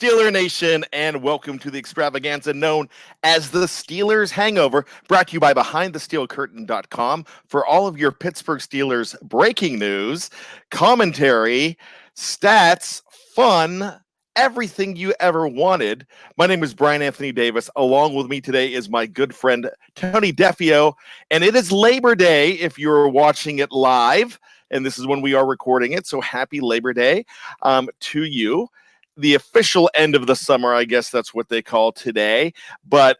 Steeler Nation, and welcome to the extravaganza known as the Steelers Hangover, brought to you by BehindTheSteelCurtain.com for all of your Pittsburgh Steelers breaking news, commentary, stats, fun, everything you ever wanted. My name is Bryan Anthony Davis. Along with me today is my good friend Tony Defeo, and it is Labor Day if you're watching it live, and this is when we are recording it, so happy Labor Day to you. The official end of the summer, I guess that's what they call today. But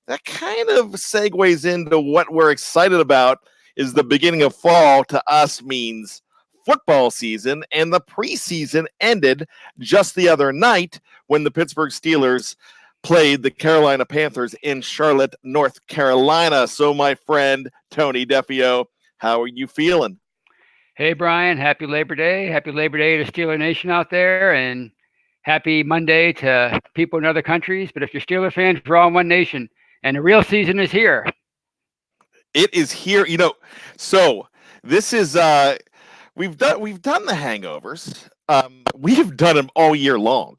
that kind of segues into what we're excited about is the beginning of fall to us means football season. And the preseason ended just the other night when the Pittsburgh Steelers played the Carolina Panthers in Charlotte, North Carolina. So my friend, Tony Defeo, how are you feeling? Hey, Bryan, happy Labor Day. Happy Labor Day to Steeler Nation out there. And happy Monday to people in other countries. But if you're Steeler fans, we're all in one nation, and the real season is here. It is here. So this is we've done the hangovers. We've done them all year long,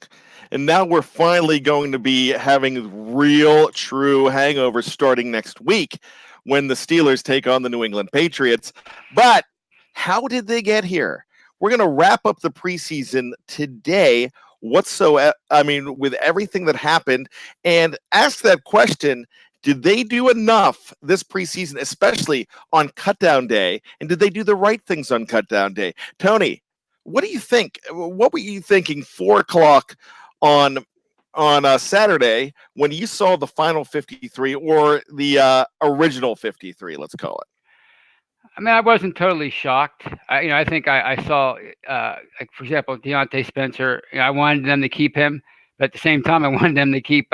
and now we're finally going to be having real, true hangovers starting next week when the Steelers take on the New England Patriots. But how did they get here? We're going to wrap up the preseason today. With everything that happened, and ask that question, did they do enough this preseason, especially on cutdown day? And did they do the right things on cutdown day? Tony, what do you think? What were you thinking 4:00 on Saturday when you saw the final 53 or the original 53, let's call it? I mean, I wasn't totally shocked. I think I saw, like, for example, Deontay Spencer. I wanted them to keep him, but at the same time, I wanted them to keep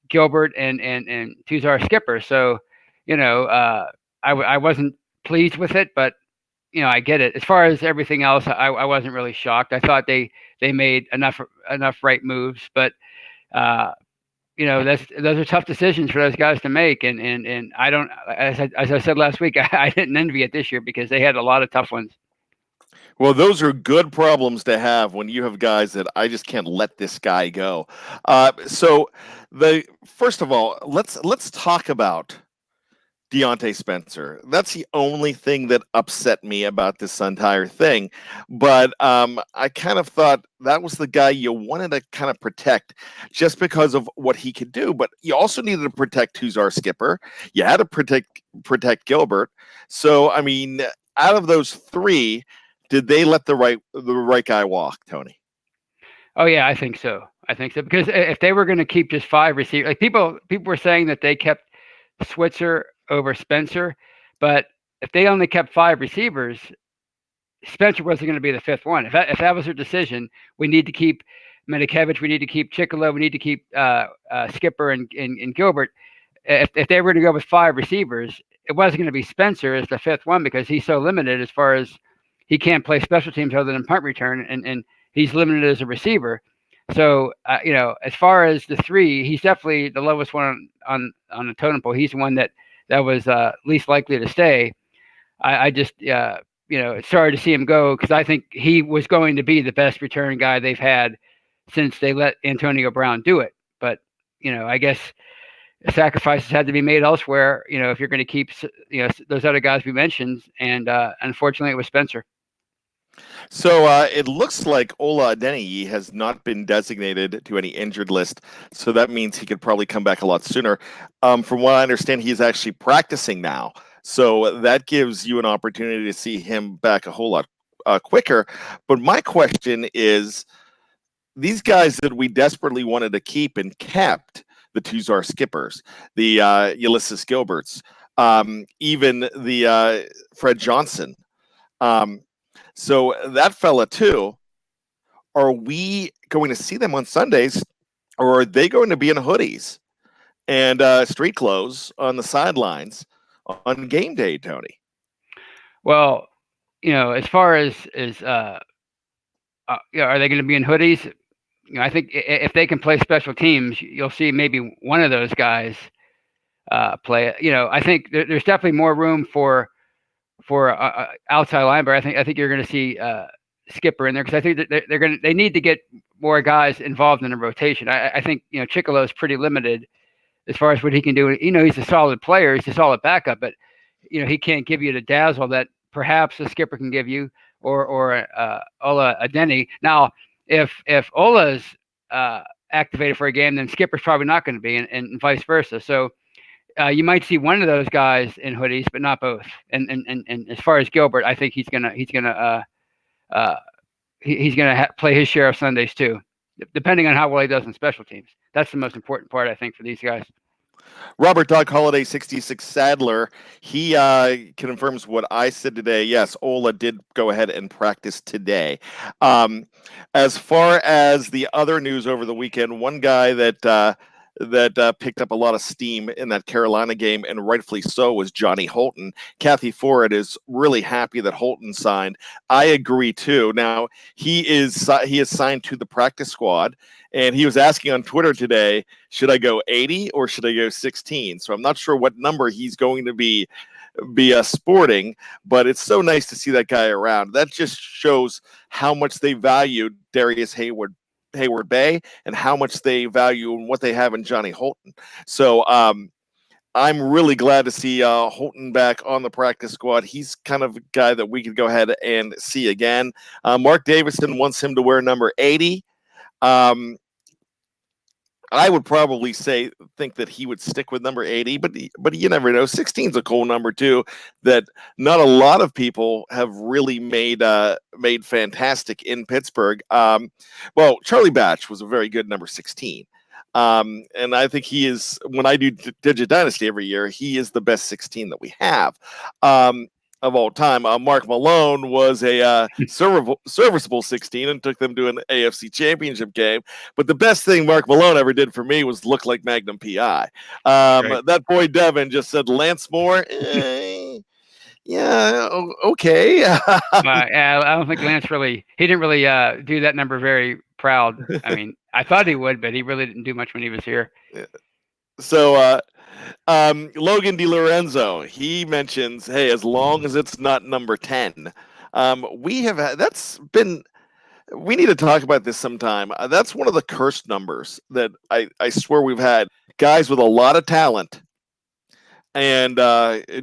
Gilbert and Tuzar Skipper. So, I wasn't pleased with it, but I get it. As far as everything else, I wasn't really shocked. I thought they made enough right moves, but those are tough decisions for those guys to make, and I don't, as I said last week, I didn't envy it this year because they had a lot of tough ones. Well, those are good problems to have when you have guys that I just can't let this guy go. First of all, let's talk about Deontay Spencer. That's the only thing that upset me about this entire thing. But I kind of thought that was the guy you wanted to kind of protect just because of what he could do. But you also needed to protect Tuzar Skipper. You had to protect Gilbert. So, I mean, out of those three, did they let the right guy walk, Tony? Oh, yeah, I think so. Because if they were going to keep just 5 receivers, like people were saying that they kept Switzer over Spencer, but if they only kept 5 receivers, Spencer wasn't going to be the 5th one. If that was their decision, we need to keep Medikevich, we need to keep Chikala, we need to keep Skipper and Gilbert. If they were to go with 5 receivers, it wasn't going to be Spencer as the 5th one because he's so limited as far as he can't play special teams other than punt return, and he's limited as a receiver. So, as far as the 3, he's definitely the lowest one on the totem pole. He's the one that was least likely to stay. I just, it's sorry to see him go because I think he was going to be the best return guy they've had since they let Antonio Brown do it. But, I guess sacrifices had to be made elsewhere, if you're going to keep, those other guys we mentioned. And unfortunately, it was Spencer. So it looks like Ola Adeniyi has not been designated to any injured list, so that means he could probably come back a lot sooner. From what I understand, he's actually practicing now, so that gives you an opportunity to see him back a whole lot quicker. But my question is, these guys that we desperately wanted to keep and kept, the Tuzar Skippers, the Ulysses Gilberts, even the Fred Johnson, so that fella too, are we going to see them on Sundays, or are they going to be in hoodies and street clothes on the sidelines on game day, Tony? Well, as far as are they going to be in hoodies? I think if they can play special teams, you'll see maybe one of those guys play it. I think there's definitely more room for outside linebacker. I think you're going to see Skipper in there because I think that they need to get more guys involved in the rotation. I think Chicolo is pretty limited as far as what he can do. He's a solid player, he's a solid backup, but he can't give you the dazzle that perhaps a Skipper can give you, or Ola Adeni. Now, if Ola's activated for a game, then Skipper's probably not going to be, and vice versa. So you might see one of those guys in hoodies, but not both. And as far as Gilbert, I think he's gonna play his share of Sundays too, depending on how well he does in special teams. That's the most important part, I think, for these guys. Robert Dog Holiday 66 Sadler, he confirms what I said today. Yes, Ola did go ahead and practice today. As far as the other news over the weekend, one guy that picked up a lot of steam in that Carolina game, and rightfully so, was Johnny Holton. Kathy Forrett is really happy that Holton signed. I agree too. Now he is signed to the practice squad, and he was asking on Twitter today, should I go 80 or should I go 16? So I'm not sure what number he's going to be sporting, but it's so nice to see that guy around. That just shows how much they value Darius Hayward Bay and how much they value and what they have in Johnny Holton. So I'm really glad to see Holton back on the practice squad. He's kind of a guy that we could go ahead and see again. Mark Davison wants him to wear number 80. I would probably think that he would stick with number 80, but you never know. 16 is a cool number too, that not a lot of people have really made fantastic in Pittsburgh. Well, Charlie Batch was a very good number 16. And I think he is, when I do Digit Dynasty every year, he is the best 16 that we have. Of all time. Mark Malone was a serviceable 16 and took them to an AFC championship game. But the best thing Mark Malone ever did for me was look like Magnum PI. Right. That boy Devin just said, Lance Moore, yeah, okay. I don't think Lance he didn't really do that number very proud. I mean, I thought he would, but he really didn't do much when he was here. So, Logan DiLorenzo, he mentions, hey, as long as it's not number 10, we need to talk about this sometime. That's one of the cursed numbers that I swear we've had. Guys with a lot of talent and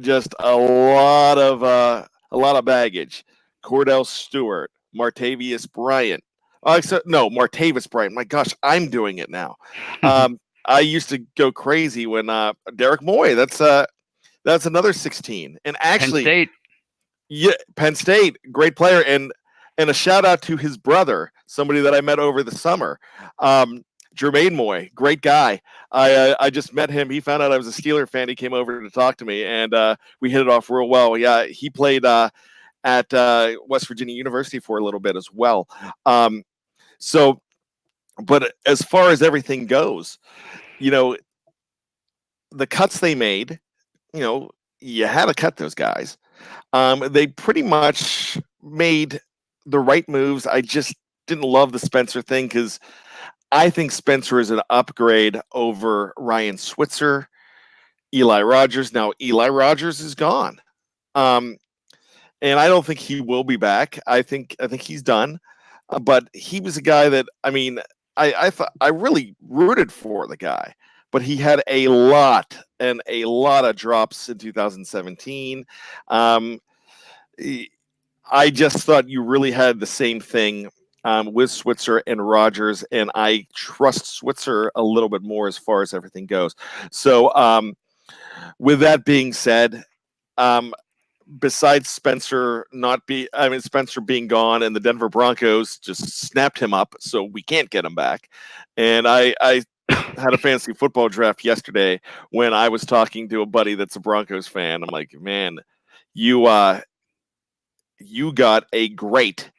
just a lot of baggage. Cordell Stewart, Martavis Bryant. Martavis Bryant. My gosh, I'm doing it now. I used to go crazy when Derek Moy. That's another 16. And actually, Penn State. Yeah, Penn State, great player, and a shout out to his brother, somebody that I met over the summer, Jermaine Moy, great guy. I just met him. He found out I was a Steeler fan. He came over to talk to me, and we hit it off real well. Yeah, he played at West Virginia University for a little bit as well. But as far as everything goes, the cuts they made, you had to cut those guys. They pretty much made the right moves. I just didn't love the Spencer thing because I think Spencer is an upgrade over Ryan Switzer, Eli Rogers. Now, Eli Rogers is gone. And I don't think he will be back. I think he's done. But he was a guy that, I thought I really rooted for the guy, but he had a lot of drops in 2017. I just thought you really had the same thing with Switzer and Rogers, and I trust Switzer a little bit more as far as everything goes. So with that being said, besides Spencer being gone and the Denver Broncos just snapped him up, so we can't get him back. And I had a fantasy football draft yesterday when I was talking to a buddy that's a Broncos fan. I'm like, man, you got a great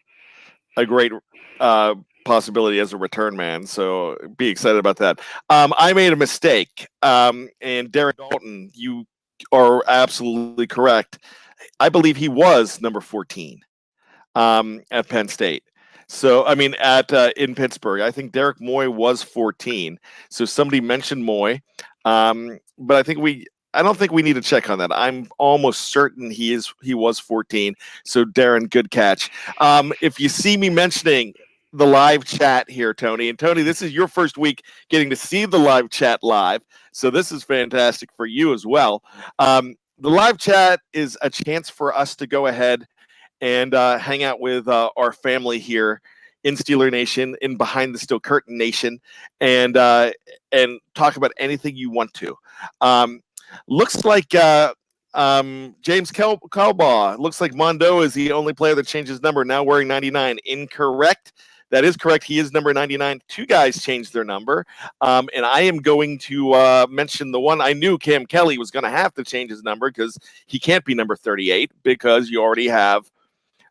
possibility as a return man. So be excited about that. I made a mistake. And Darren Dalton, you are absolutely correct. I believe he was number 14 at Penn State. So, in Pittsburgh, I think Derek Moy was 14. So somebody mentioned Moy. But I think I don't think we need to check on that. I'm almost certain he was 14. So Darren, good catch. If you see me mentioning the live chat here, Tony, and Tony, this is your first week getting to see the live chat live. So this is fantastic for you as well. The live chat is a chance for us to go ahead and hang out with our family here in Steeler Nation, in Behind the Steel Curtain Nation, and talk about anything you want to. Looks like James Calbaugh. Looks like Mondo is the only player that changed his number, now wearing 99. Incorrect. That is correct. He is number 99. Two guys changed their number. And I am going to mention the one I knew Cam Kelly was going to have to change his number because he can't be number 38 because you already have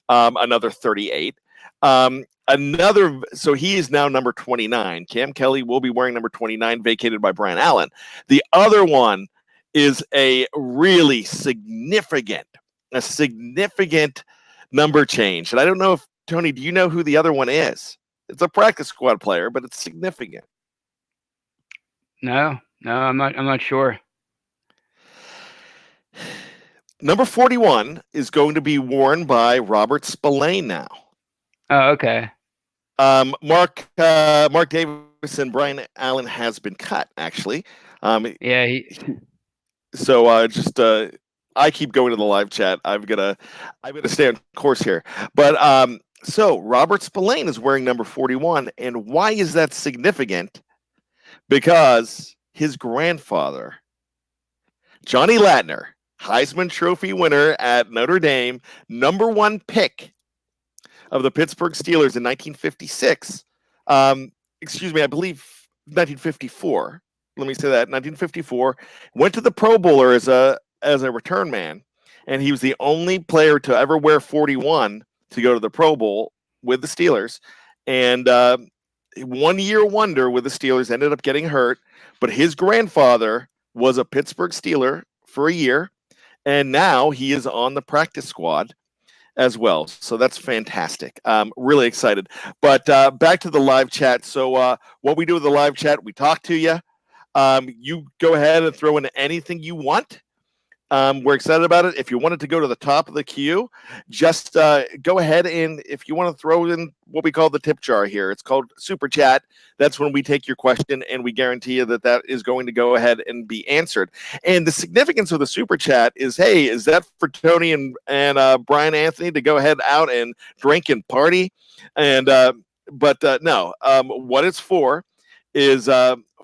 another 38. So he is now number 29. Cam Kelly will be wearing number 29, vacated by Brian Allen. The other one is a really significant number change. And I don't know if, Tony, do you know who the other one is? It's a practice squad player, but it's significant. No, I'm not sure. Number 41 is going to be worn by Robert Spillane now. Oh, okay. Mark Davis and Brian Allen has been cut, actually. Yeah, So I keep going to the live chat. I'm gonna stay on course here. But so Robert Spillane is wearing number 41, and why is that significant? Because his grandfather, Johnny Latner, Heisman Trophy winner at Notre Dame, number 1 pick of the Pittsburgh Steelers in 1956. Excuse me, I believe 1954. Let me say that 1954, went to the Pro Bowler as a return man, and he was the only player to ever wear 41 to go to the Pro Bowl with the Steelers. And 1 year wonder with the Steelers, ended up getting hurt, but his grandfather was a Pittsburgh Steeler for a year, and now he is on the practice squad as well. So that's fantastic. Really excited. But back to the live chat. So what we do with the live chat, we talk to you. You go ahead and throw in anything you want. We're excited about it. If you wanted to go to the top of the queue, just go ahead, and if you want to throw in what we call the tip jar here, it's called Super Chat. That's when we take your question, and we guarantee you that is going to go ahead and be answered. And the significance of the Super Chat is, hey, is that for Tony and Brian Anthony to go ahead out and drink and party? And but no, what it's for is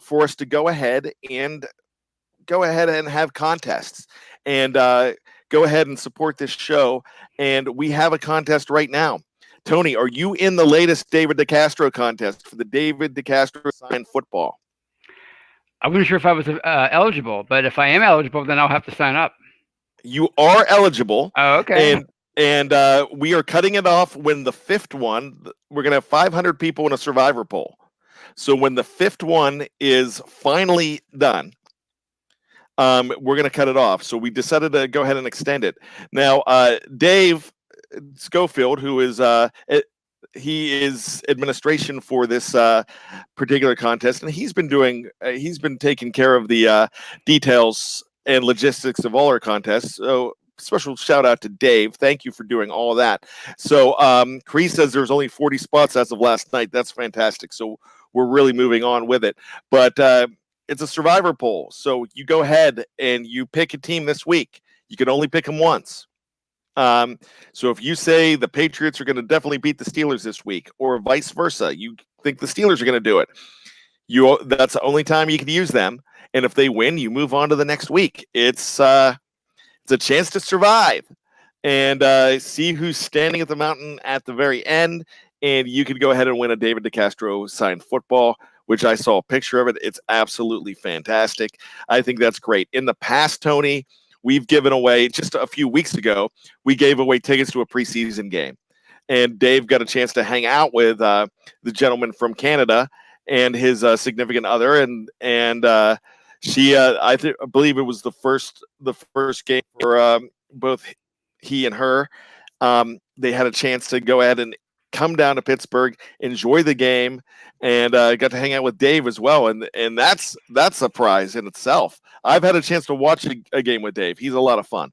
for us to go ahead and have contests and go ahead and support this show. And we have a contest right now. Tony, are you in the latest David DeCastro contest for the David DeCastro signed football? I wasn't sure if I was eligible, but if I am eligible, then I'll have to sign up. You are eligible. Oh, okay. And we are cutting it off when the fifth one, we're going to have 500 people in a survivor poll. So when the fifth one is finally done, we're going to cut it off. So we decided to go ahead and extend it. Now, Dave Schofield, who is he is administration for this particular contest, and he's been taking care of the details and logistics of all our contests. So special shout out to Dave. Thank you for doing all of that. So Cree says there's only 40 spots as of last night. That's fantastic. So we're really moving on with it. But it's a survivor poll. So you go ahead and you pick a team this week. You can only pick them once. So if you say the Patriots are going to definitely beat the Steelers this week, or vice versa, you think the Steelers are going to do it, that's the only time you can use them. And if they win, you move on to the next week. It's a chance to survive and see who's standing at the mountain at the very end. And you could go ahead and win a David DeCastro signed football, which I saw a picture of it. It's absolutely fantastic. I think that's great. In the past, Tony, we've given away, just a few weeks ago, we gave away tickets to a preseason game. And Dave got a chance to hang out with the gentleman from Canada and his significant other. And she, I believe it was the first game for both he and her. They had a chance to go ahead and come down to Pittsburgh, enjoy the game, and got to hang out with Dave as well. And that's a prize in itself. I've had a chance to watch a game with Dave. He's a lot of fun.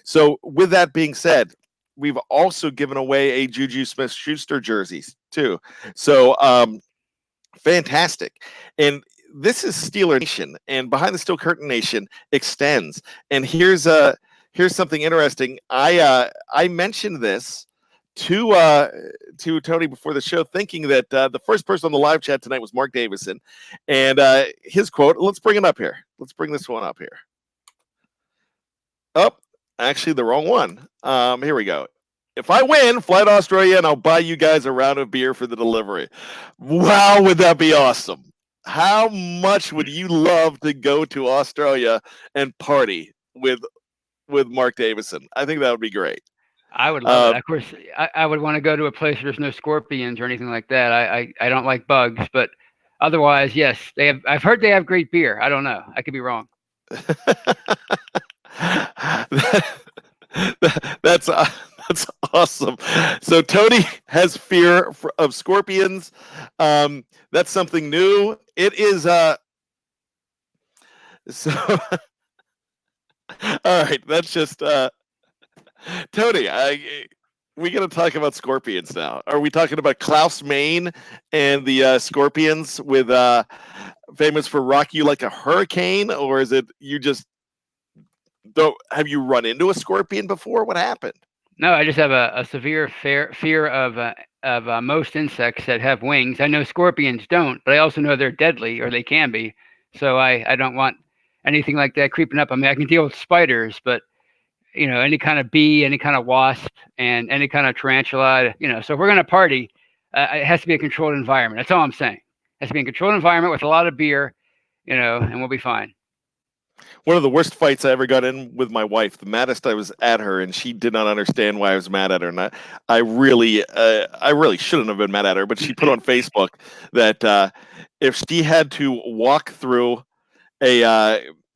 So with that being said, we've also given away a Juju Smith-Schuster jerseys too. So fantastic. And this is Steeler Nation, and Behind the Steel Curtain Nation extends. And here's something interesting. I mentioned this to Tony before the show, thinking that the first person on the live chat tonight was Mark Davison, and his quote. Let's bring it up here. Let's bring this one up here. Oh, actually, the wrong one. Here we go. If I win, fly to Australia, and I'll buy you guys a round of beer for the delivery. Wow, would that be awesome? How much would you love to go to Australia and party with Mark Davison? I think that would be great. I would love it. Of course, I would want to go to a place where there's no scorpions or anything like that. I don't like bugs, but otherwise, yes, they have. I've heard they have great beer. I don't know. I could be wrong. That's awesome. So Tony has fear of scorpions. That's something new. It is so all right, that's just Tony, we got to talk about scorpions now. Are we talking about Klaus Maine and the scorpions with famous for rock you like a hurricane, or is it you just don't have you run into a scorpion before? What happened? No, I just have a severe fear of most insects that have wings. I know scorpions don't, but I also know they're deadly, or they can be. So I don't want anything like that creeping up. I mean, I can deal with spiders, but any kind of bee, any kind of wasp, and any kind of tarantula, so if we're going to party, it has to be a controlled environment. That's all I'm saying. It has to be a controlled environment with a lot of beer, and we'll be fine. One of the worst fights I ever got in with my wife, the maddest I was at her, and she did not understand why I was mad at her. And I really shouldn't have been mad at her, but she put on Facebook that if she had to walk through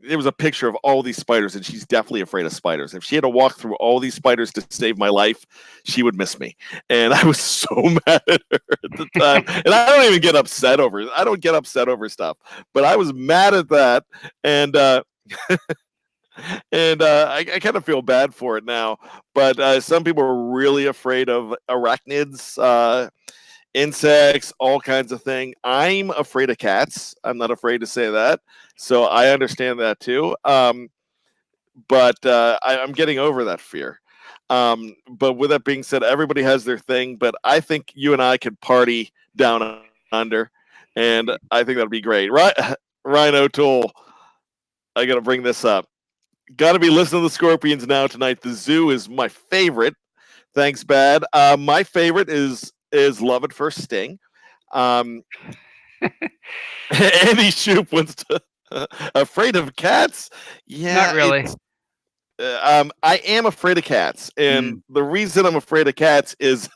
it was a picture of all these spiders, and she's definitely afraid of spiders. If she had to walk through all these spiders to save my life, she would miss me. And I was so mad at her at the time. And I don't even get upset over it. I don't get upset over stuff, but I was mad at that. And I kind of feel bad for it now. But some people are really afraid of arachnids, insects, all kinds of things. I'm afraid of cats. I'm not afraid to say that. So I understand that too. But I'm getting over that fear. But with that being said, everybody has their thing. But I think you and I could party down under. And I think that'd be great. Right, Ryan O'Toole, I got to bring this up. Got to be listening to the Scorpions now tonight. The Zoo is my favorite. Thanks, Bad. My favorite is Love at First Sting. Andy Shoup wants to afraid of cats. Yeah, not really. I am afraid of cats, and the reason I'm afraid of cats is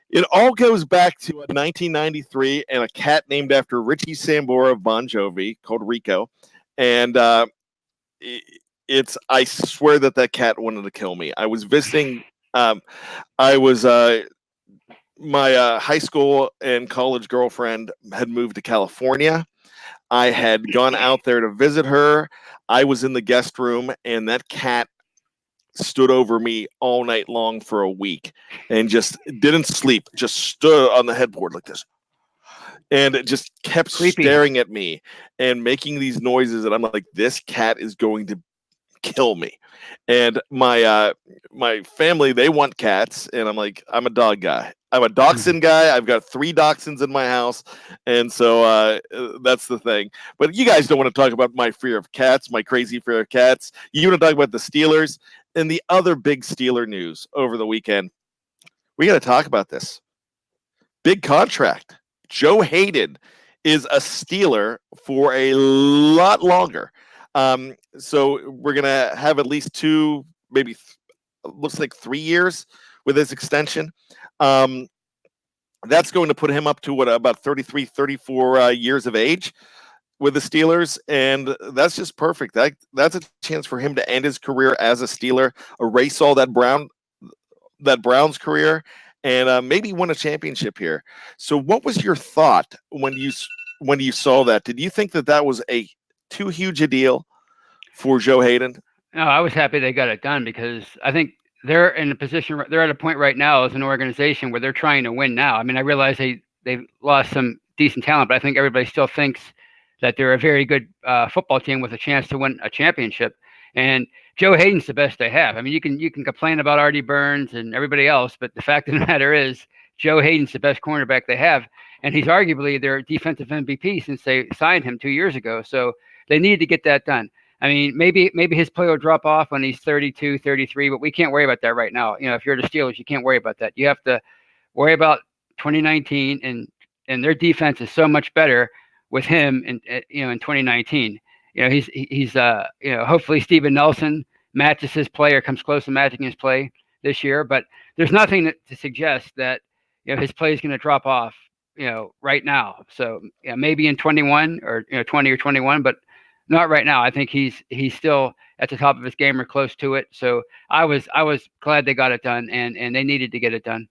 it all goes back to 1993 and a cat named after Richie Sambora of Bon Jovi called Rico, and I swear that cat wanted to kill me. I was visiting. My high school and college girlfriend had moved to California. I had gone out there to visit her. I was in the guest room, and that cat stood over me all night long for a week and just didn't sleep, just stood on the headboard like this. And it just kept staring at me and making these noises. And I'm like, this cat is going to kill me. And my family, they want cats. And I'm like, I'm a dog guy. I'm a dachshund guy. I've got 3 dachshunds in my house. And so that's the thing. But you guys don't want to talk about my fear of cats, my crazy fear of cats. You want to talk about the Steelers and the other big Steeler news over the weekend. We got to talk about this. Big contract. Joe Hayden is a Steeler for a lot longer. So we're going to have at least 2, maybe looks like 3 years with this extension. That's going to put him up to about 33, 34 years of age with the Steelers. And that's just perfect. That's a chance for him to end his career as a Steeler, erase all that Browns career, and maybe win a championship here. So, what was your thought when you saw that? Did you think that was a too huge a deal for Joe Hayden? No, I was happy they got it done because I think they're in a position. They're at a point right now as an organization where they're trying to win now. I mean, I realize they've lost some decent talent, but I think everybody still thinks that they're a very good football team with a chance to win a championship. And Joe Hayden's the best they have. I mean, you can complain about Artie Burns and everybody else, but the fact of the matter is Joe Hayden's the best cornerback they have, and he's arguably their defensive MVP since they signed him 2 years ago. So they needed to get that done. I mean, maybe his play will drop off when he's 32, 33, but we can't worry about that right now. You know, if you're the Steelers, you can't worry about that. You have to worry about 2019, and their defense is so much better with him in 2019. You know, he's hopefully Steven Nelson matches his play or comes close to matching his play this year, but there's nothing to suggest that, you know, his play is going to drop off, you know, right now. So maybe in 21 or 20 or 21, but not right now. I think he's still at the top of his game or close to it. So I was glad they got it done, and they needed to get it done.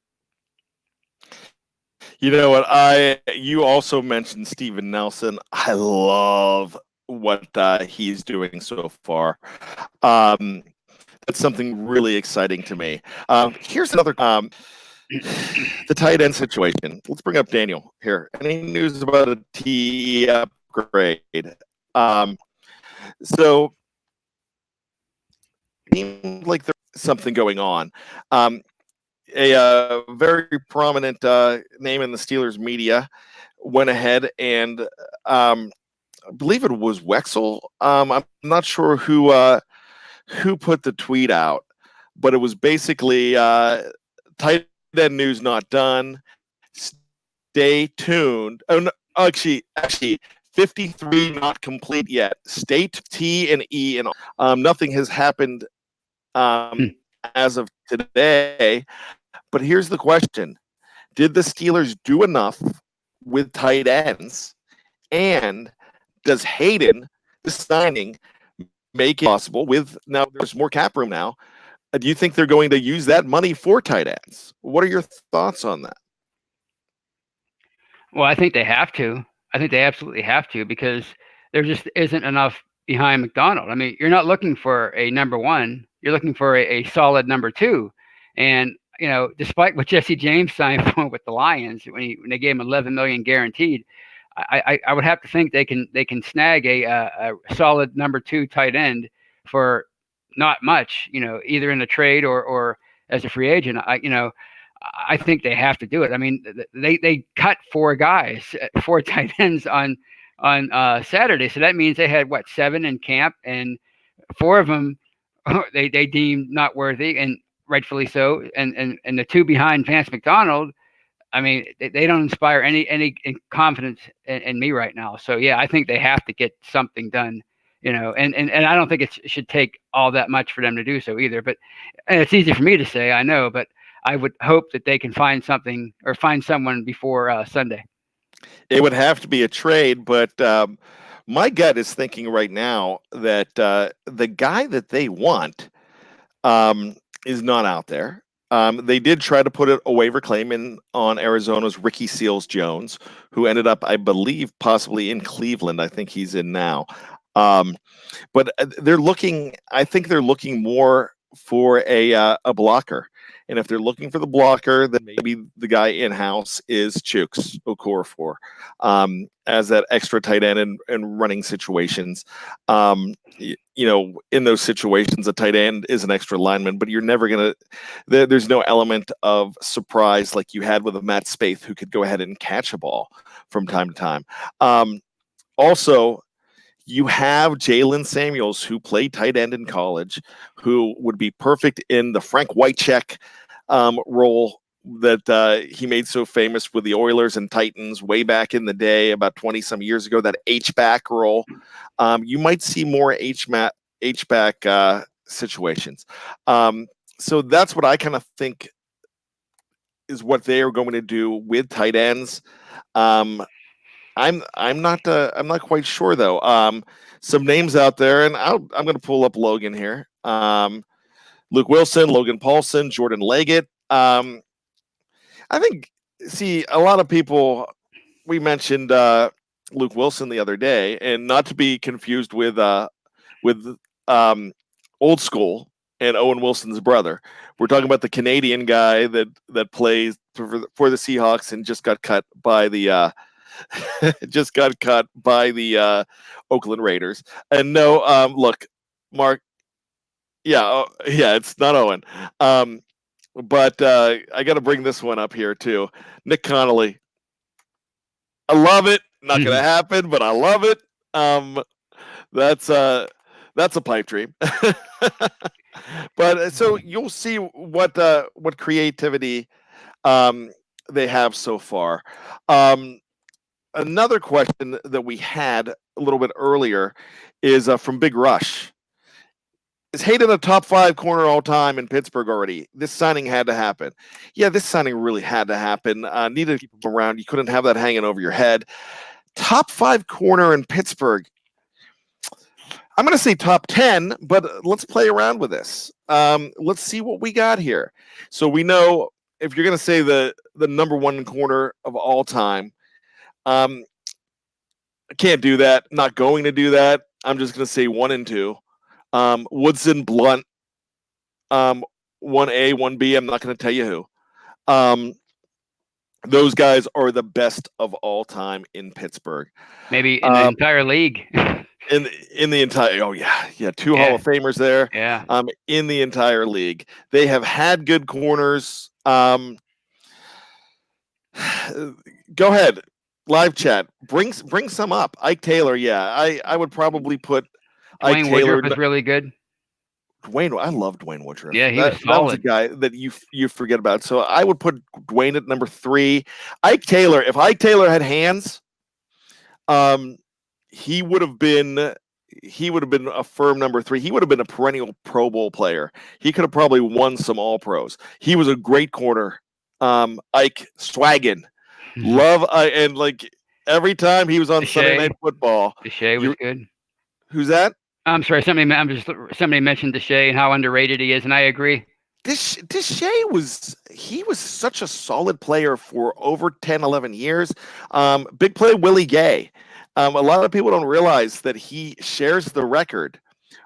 You know what? You also mentioned Steven Nelson. I love what he's doing so far. That's something really exciting to me. Here's another the tight end situation. Let's bring up Daniel here. Any news about a TE upgrade? So seems like there's something going on. A very prominent name in the Steelers media went ahead and I believe it was Wexel. I'm not sure who put the tweet out, but it was basically tight end news not done. Stay tuned. Oh no, actually 53 not complete yet. State T and E and nothing has happened as of today. But here's the question: did the Steelers do enough with tight ends? And does Hayden, the signing, make it possible with now there's more cap room now? Do you think they're going to use that money for tight ends? What are your thoughts on that? Well, I think they have to. I think they absolutely have to, because there just isn't enough behind McDonald. I mean, you're not looking for a number one. You're looking for a solid number two. And, you know, despite what Jesse James signed for with the Lions, when they gave him $11 million guaranteed, I would have to think they can snag a solid number two tight end for not much, you know, either in a trade or as a free agent. I think they have to do it. I mean, they cut four tight ends on Saturday, so that means they had 7 in camp, and 4 of them they deemed not worthy, and rightfully so. And the 2 behind Vance McDonald, I mean, they don't inspire any confidence in me right now. So yeah, I think they have to get something done, you know, and I don't think it should take all that much for them to do so either. But it's easy for me to say, I know, but I would hope that they can find something or find someone before Sunday. It would have to be a trade, but my gut is thinking right now that the guy that they want is not out there. They did try to put a waiver claim in on Arizona's Ricky Seals-Jones, who ended up, I believe, possibly in Cleveland. I think he's in now. But I think they're looking more for a blocker. And if they're looking for the blocker, then maybe the guy in-house is Chooks Okorafor as that extra tight end in running situations. In those situations, a tight end is an extra lineman, but you're never going to – there's no element of surprise like you had with a Matt Spaeth who could go ahead and catch a ball from time to time. Also, you have Jalen Samuels, who played tight end in college, who would be perfect in the Frank Wycheck role that he made so famous with the Oilers and Titans way back in the day, about 20-some years ago, that H-back role. You might see more H-back situations. So that's what I kind of think is what they are going to do with tight ends. I'm not quite sure though. Some names out there, and I'm going to pull up Logan here. Luke Wilson, Logan Paulson, Jordan Leggett. I think. See, a lot of people. We mentioned Luke Wilson the other day, and not to be confused with old school and Owen Wilson's brother. We're talking about the Canadian guy that plays for the Seahawks and just got cut by the Oakland Raiders. And no, look, Mark, yeah, it's not Owen. But I got to bring this one up here too. Nick Connolly. I love it. Not going to happen, but I love it. That's a pipe dream. But so you'll see what creativity they have so far. Another question that we had a little bit earlier is from Big Rush. Is Hayden a top 5 corner all time in Pittsburgh already? This signing had to happen. Yeah, this signing really had to happen. Needed to keep him around. You couldn't have that hanging over your head. Top 5 corner in Pittsburgh. I'm going to say top 10, but let's play around with this. Let's see what we got here. So we know if you're going to say the number 1 corner of all time, I can't do that. Not going to do that. I'm just going to say 1 and 2. Woodson, Blunt, 1A, 1B. I'm not going to tell you who. Those guys are the best of all time in Pittsburgh. Maybe in the entire league. in the entire 2 Hall of Famers there. Yeah. In the entire league. They have had good corners. Go ahead. Live chat. Bring some up. Ike Taylor, I would probably put Dwayne Woodruff was really good. I love Dwayne Woodruff. Yeah, he was solid. That was a guy that you forget about. So I would put Dwayne at number 3. Ike Taylor. If Ike Taylor had hands, he would have been a firm number 3. He would have been a perennial Pro Bowl player. He could have probably won some All Pros. He was a great corner. Ike swaggin'. Love and like every time he was on Sunday Night Football. Defeo was good. Who's that? I'm sorry. Somebody mentioned Defeo and how underrated he is, and I agree. Defeo was such a solid player for over 10, 11 years. Big play Willie Gay. A lot of people don't realize that he shares the record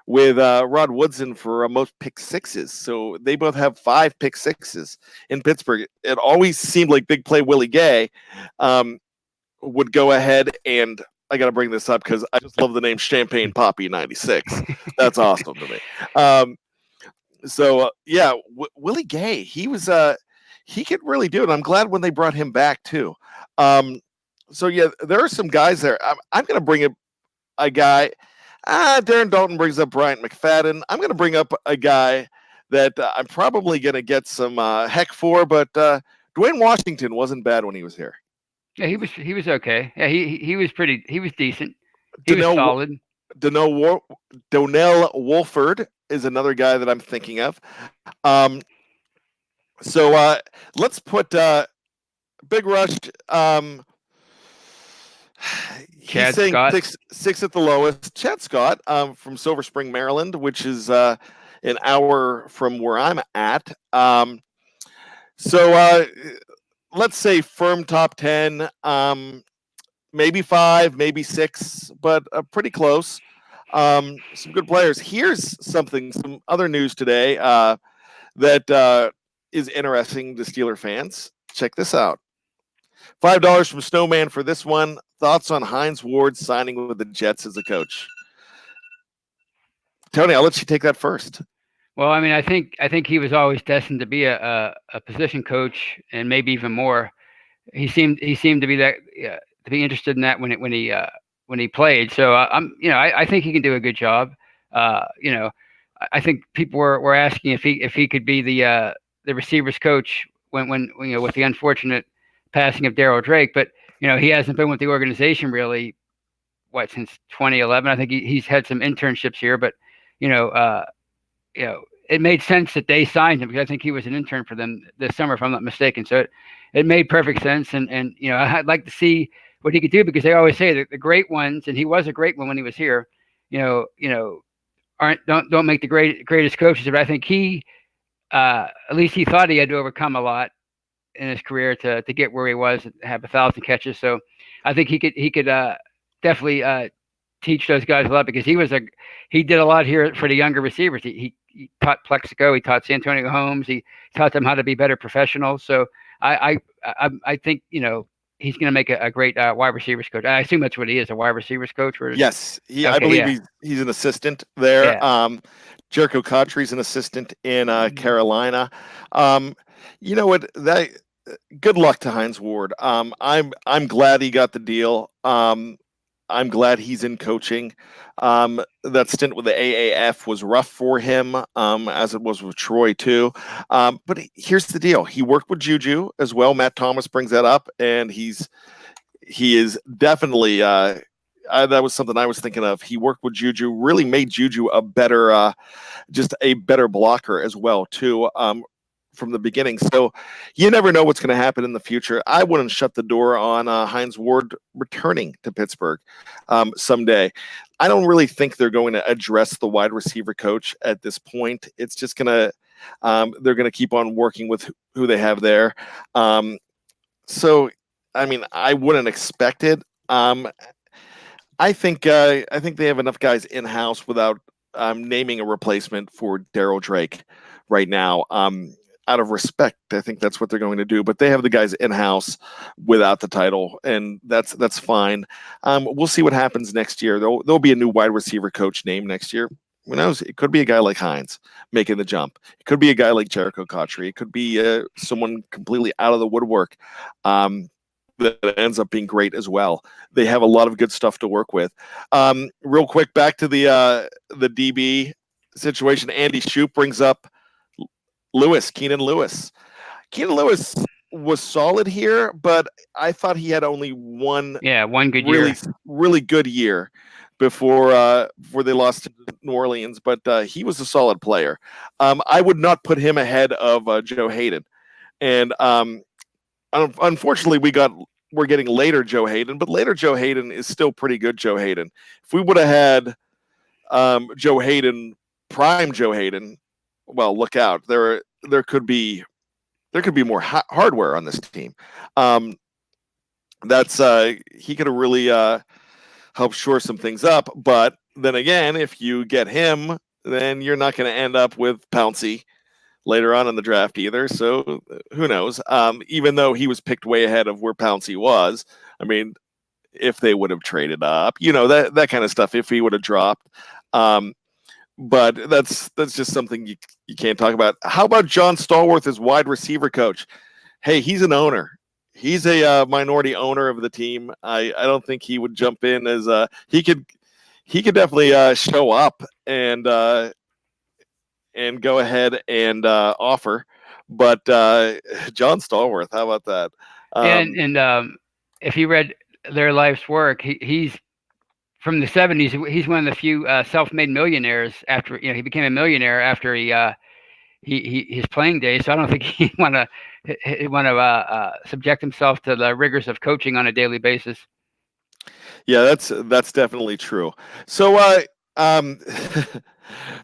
with Rod Woodson for most pick sixes. So they both have 5 pick sixes in Pittsburgh. It always seemed like big play Willie Gay would go ahead and I got to bring this up because I just love the name Champagne Papi 96. That's awesome to me. Willie Gay, he could really do it. I'm glad when they brought him back too. There are some guys there. I'm going to bring up a guy. Darren Dalton brings up Bryant McFadden. I'm going to bring up a guy that I'm probably going to get some heck for, but Dwayne Washington wasn't bad when he was here. Yeah, he was okay. Yeah, he was decent. He was solid. Donnell Wolford is another guy that I'm thinking of. Let's put Big Rush. Chad Scott. 6 at the lowest. Chad Scott from Silver Spring, Maryland, which is an hour from where I'm at. Let's say firm top 10, maybe 5, maybe 6, but pretty close. Some good players. Here's some other news today that is interesting to Steeler fans. Check this out. $5 from Snowman for this one. Thoughts on Hines Ward signing with the Jets as a coach? Tony, I'll let you take that first. Well, I mean, I think he was always destined to be a position coach, and maybe even more. He seemed to be to be interested in that when he played. So I think he can do a good job. I think people were asking if he could be the receivers coach when with the unfortunate passing of Darryl Drake, but he hasn't been with the organization really since 2011. I think he's had some internships here, but it made sense that they signed him because I think he was an intern for them this summer, if I'm not mistaken. So it made perfect sense. And I'd like to see what he could do because they always say that the great ones, and he was a great one when he was here, don't make the greatest coaches. But I think he, at least he thought he had to overcome a lot in his career to get where he was and have 1,000 catches. So I think he could definitely teach those guys a lot because he did a lot here for the younger receivers. He taught Plexico, he taught Santonio Holmes, he taught them how to be better professionals. So I think he's going to make a great wide receivers coach. I assume that's what he is, a wide receivers coach. Yes, Okay, I believe he's an assistant there. Yeah. Jericho Cotchery's an assistant in Carolina. You know what? Good luck to Hines Ward. I'm glad he got the deal. I'm glad he's in coaching. That stint with the AAF was rough for him, as it was with Troy too. But here's the deal: he worked with Juju as well. Matt Thomas brings that up, and he is definitely. That was something I was thinking of. He worked with Juju, really made Juju a better, just a better blocker as well too. From the beginning. So you never know what's going to happen in the future. I wouldn't shut the door on Hines Ward returning to Pittsburgh someday. I don't really think they're going to address the wide receiver coach at this point. It's just going to, they're going to keep on working with who they have there. So, I mean, I wouldn't expect it. I think they have enough guys in-house without naming a replacement for Darryl Drake right now. Out of respect, I think that's what they're going to do. But they have the guys in-house without the title, and that's fine. We'll see what happens next year. There'll be a new wide receiver coach named next year. Who knows? It could be a guy like Hines making the jump. It could be a guy like Jericho Cotchery. It could be someone completely out of the woodwork that ends up being great as well. They have a lot of good stuff to work with. Real quick, back to the DB situation. Andy Shoup brings up Keenan Lewis. Keenan Lewis was solid here, but I thought he had only one good really good year before they lost to New Orleans. But he was a solid player. I would not put him ahead of Joe Hayden, and unfortunately, we're getting later Joe Hayden, but later Joe Hayden is still pretty good. Joe Hayden. If we would have had Joe Hayden, prime Joe Hayden. Well, look out! There could be more hardware on this team. He could have really helped shore some things up. But then again, if you get him, then you're not going to end up with Pouncey later on in the draft either. So who knows? Even though he was picked way ahead of where Pouncey was, I mean, if they would have traded up, that kind of stuff. If he would have dropped. But that's just something you can't talk about. How about John Stallworth as wide receiver coach? Hey, he's an owner. He's a minority owner of the team. I don't think he would jump in as he could definitely show up and go ahead and offer. But John Stallworth, how about that? And if you read their life's work, he's from the 70s. He's one of the few self-made millionaires after he became a millionaire after his playing days. So I don't think he want to subject himself to the rigors of coaching on a daily basis. Yeah, that's definitely true. So might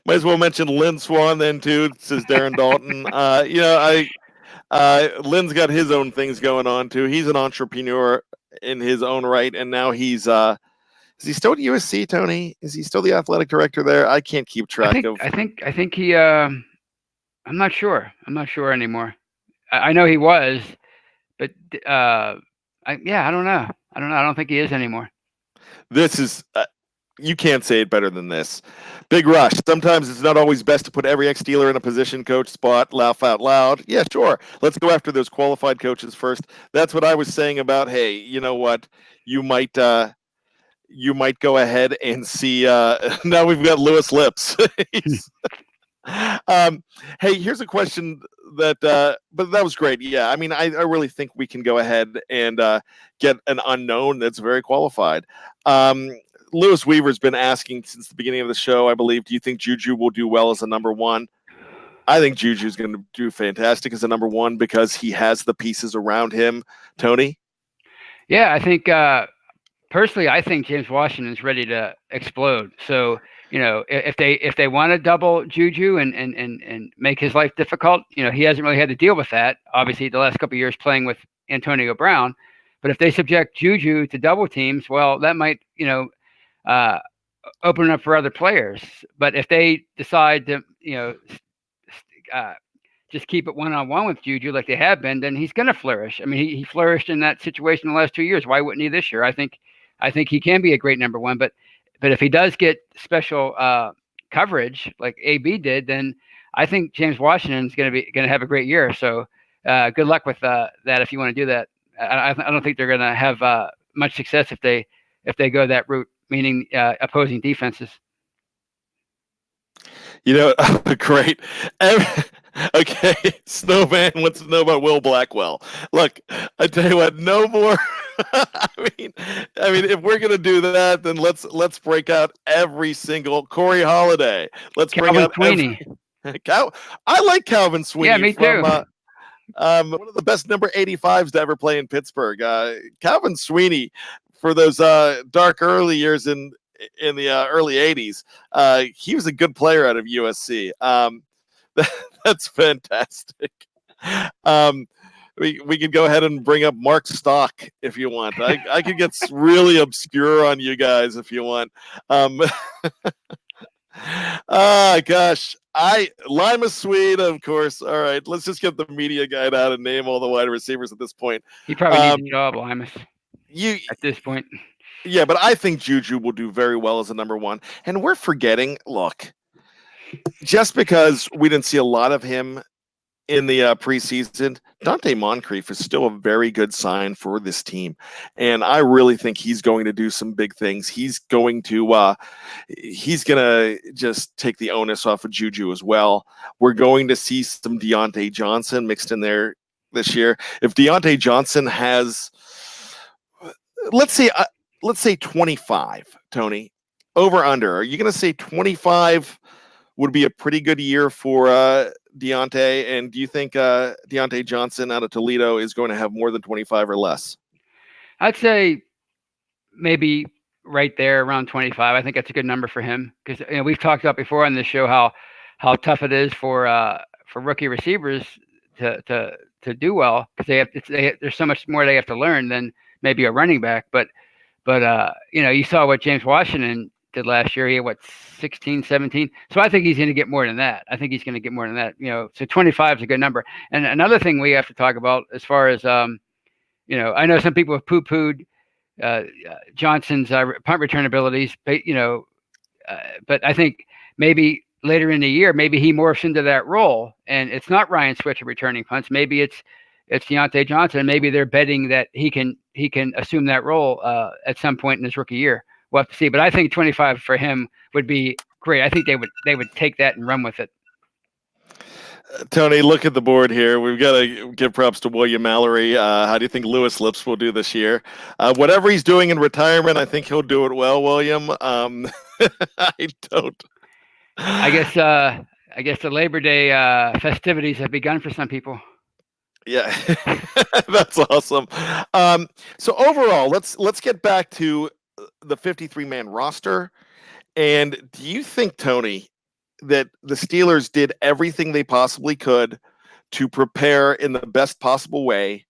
as well mention Lynn Swan then too, says Darren Dalton. Lynn's got his own things going on too. He's an entrepreneur in his own right, and now he's is he still at USC, Tony? Is he still the athletic director there? I can't keep track of. I think he. I'm not sure. I'm not sure anymore. I know he was, but I don't know. I don't think he is anymore. This is. You can't say it better than this. Big Rush. Sometimes it's not always best to put every ex-Steeler in a position coach spot. Laugh out loud. Yeah, sure. Let's go after those qualified coaches first. That's what I was saying about. Hey, you know what? You might go ahead and see. Now we've got Lewis Lips. Hey, here's a question but that was great. Yeah, I mean, I really think we can go ahead and get an unknown that's very qualified. Lewis Weaver's been asking since the beginning of the show, I believe, do you think Juju will do well as a number one? I think Juju's going to do fantastic as a number one because he has the pieces around him. Tony? Yeah, I think personally, I think James Washington's ready to explode. So, if they want to double Juju and make his life difficult, he hasn't really had to deal with that. Obviously, the last couple of years playing with Antonio Brown, but if they subject Juju to double teams, well, that might uh, open up for other players. But if they decide to uh, just keep it one-on-one with Juju like they have been, then he's going to flourish. I mean, he flourished in that situation the last 2 years. Why wouldn't he this year? I think he can be a great number one. But if he does get special coverage like AB did, then I think James Washington's going to have a great year. So good luck with that if you want to do that. I don't think they're going to have much success if they go that route, meaning opposing defenses. Great. Okay, Snowman wants to know about Will Blackwell. Look, I tell you what, no more. I mean, if we're gonna do that, then let's break out every single Corey Holiday. Let's Calvin bring out Sweeney. I like Calvin Sweeney. Yeah, me too. One of the best number 85s to ever play in Pittsburgh. Calvin Sweeney, for those dark early years in the early 80s, he was a good player out of USC. That's fantastic. We could go ahead and bring up Mark Stock if you want. I could get really obscure on you guys if you want. Gosh. Lima Swede, of course. All right, let's just get the media guide out and name all the wide receivers at this point. He probably needs a job, Limas. At this point. Yeah, but I think Juju will do very well as a number one. And we're forgetting, look, just because we didn't see a lot of him in the preseason, Dante Moncrief is still a very good sign for this team. And I really think he's going to do some big things. He's going to just take the onus off of Juju as well. We're going to see some Deontay Johnson mixed in there this year. If Deontay Johnson has, let's say 25, Tony, over under, are you going to say 25 would be a pretty good year for Deontay? And do you think Deontay Johnson out of Toledo is going to have more than 25 or less? I'd say maybe right there around 25. I think that's a good number for him because we've talked about before on this show how tough it is for rookie receivers to do well because there's so much more they have to learn than maybe a running back. But you saw what James Washington did last year. He had 16, 17. So I think he's going to get more than that. So 25 is a good number. And another thing we have to talk about as far as, I know some people have poo-pooed Johnson's punt return abilities, but I think maybe later in the year, maybe he morphs into that role and it's not Ryan Switzer returning punts. Maybe it's Deontay Johnson. And maybe they're betting that he can assume that role at some point in his rookie year. We'll have to see, but I think 25 for him would be great. I think they would take that and run with it. Tony, look at the board here. We've got to give props to William Mallory. How do you think Lewis Lips will do this year? Whatever he's doing in retirement, I think he'll do it well, William. I don't. I guess the Labor Day festivities have begun for some people. Yeah, that's awesome. So overall, let's get back to the 53-man roster. And do you think, Tony, that the Steelers did everything they possibly could to prepare in the best possible way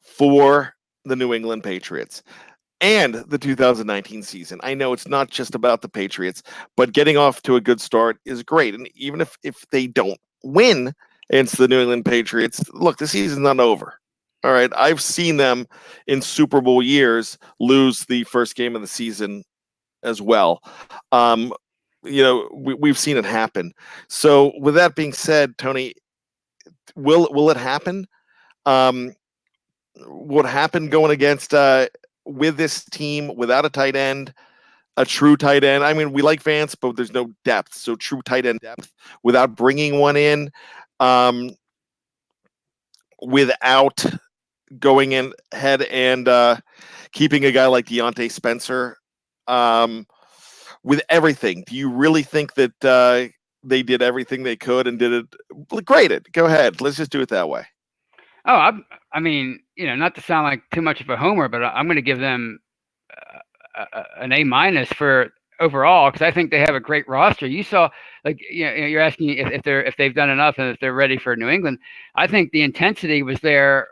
for the New England Patriots and the 2019 season? I know it's not just about the Patriots, but getting off to a good start is great. And even if they don't win against the New England Patriots, look, the season's not over. All right, I've seen them in Super Bowl years lose the first game of the season as well. We've seen it happen. So with that being said, Tony, will it happen? What happened going against with this team without a tight end, a true tight end? I mean, we like Vance, but there's no depth. So true tight end depth without bringing one in, without going in ahead and keeping a guy like Deontay Spencer, with everything. Do you really think that they did everything they could and did it? Great. Go ahead. Let's just do it that way. Oh, I mean, not to sound like too much of a homer, but I'm going to give them an A- for overall, because I think they have a great roster. You saw, like, you're asking if they've done enough and if they're ready for New England. I think the intensity was there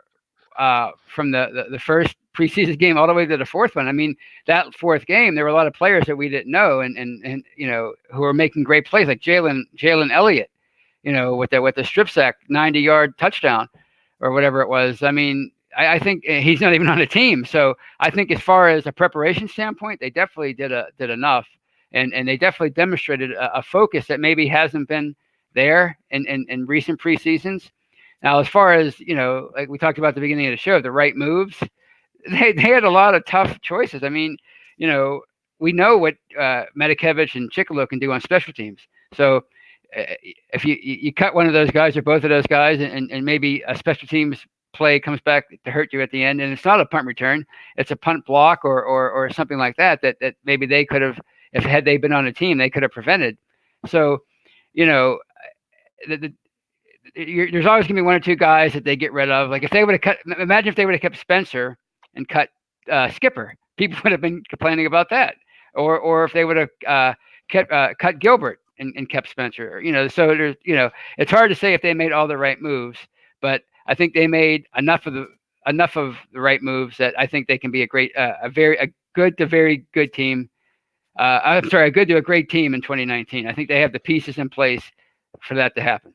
from the first preseason game all the way to the fourth one. I mean, that fourth game, there were a lot of players that we didn't know, and who were making great plays, like Jalen Elliott, with the strip sack 90-yard touchdown or whatever it was. I mean, I think he's not even on the team. So I think as far as a preparation standpoint, they definitely did enough, and they definitely demonstrated a focus that maybe hasn't been there in recent preseasons. Now, as far as, like we talked about at the beginning of the show, the right moves, they had a lot of tough choices. I mean, we know what Medikevich and Chicolo can do on special teams. So if you cut one of those guys or both of those guys, and maybe a special teams play comes back to hurt you at the end, and it's not a punt return, it's a punt block or something like that maybe they could have, if had they been on a team, they could have prevented. So, there's always going to be one or two guys that they get rid of. Like if they would have imagine if they would have kept Spencer and cut Skipper, people would have been complaining about that. Or if they would have cut Gilbert and kept Spencer, so there's, it's hard to say if they made all the right moves, but I think they made enough of the right moves that I think they can be a good to very good team. I'm sorry, a good to a great team in 2019. I think they have the pieces in place for that to happen.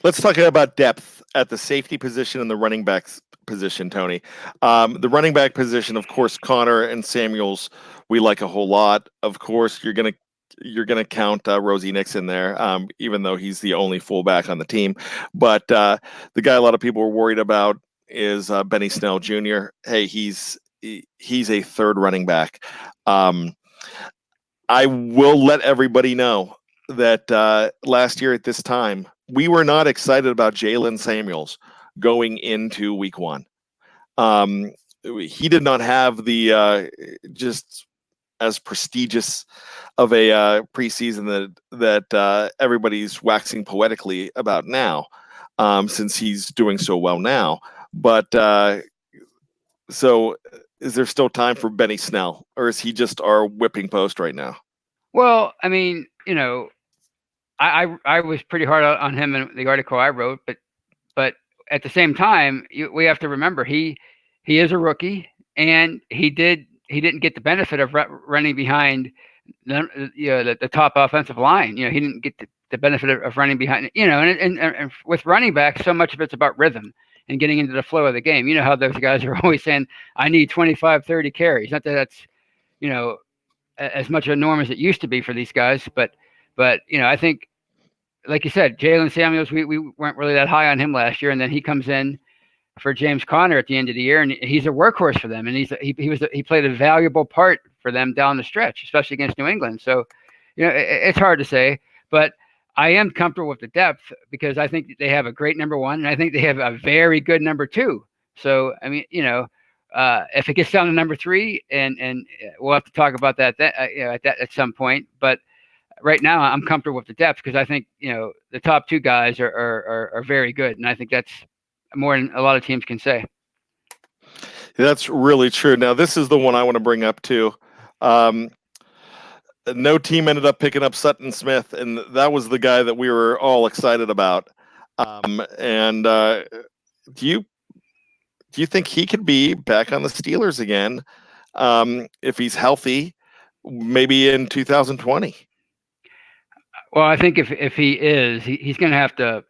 Let's talk about depth at the safety position and the running back position, Tony. The running back position, of course, Connor and Samuels, we like a whole lot. Of course, you're gonna count Rosie Nixon there, even though he's the only fullback on the team. But the guy a lot of people were worried about is Benny Snell Jr. Hey, he's a third running back. I will let everybody know that last year at this time, we were not excited about Jalen Samuels going into week one. He did not have the just as prestigious of a preseason that everybody's waxing poetically about now, since he's doing so well now. But so is there still time for Benny Snell, or is he just our whipping post right now? Well, I mean, I was pretty hard on him in the article I wrote, but at the same time, we have to remember he is a rookie, and he didn't get the benefit of running behind the top offensive line. He didn't get the benefit of running behind. And with running back, so much of it's about rhythm and getting into the flow of the game. You know how those guys are always saying, "I need 25, 30 carries." Not that that's as much of a norm as it used to be for these guys, but I think, like you said, Jalen Samuels, we weren't really that high on him last year, and then he comes in for James Conner at the end of the year, and he's a workhorse for them, and he played a valuable part for them down the stretch, especially against New England. So, it's hard to say, but I am comfortable with the depth because I think they have a great number one, and I think they have a very good number two. So, I mean, if it gets down to number three, and we'll have to talk about that at some point, but right now I'm comfortable with the depth because I think the top two guys are very good, and I think that's more than a lot of teams can say. That's really true. Now, this is the one I want to bring up too. No team ended up picking up Sutton Smith, and that was the guy that we were all excited about. And do you think he could be back on the Steelers again if he's healthy, maybe in 2020? Well, I think if he is, he's going to have to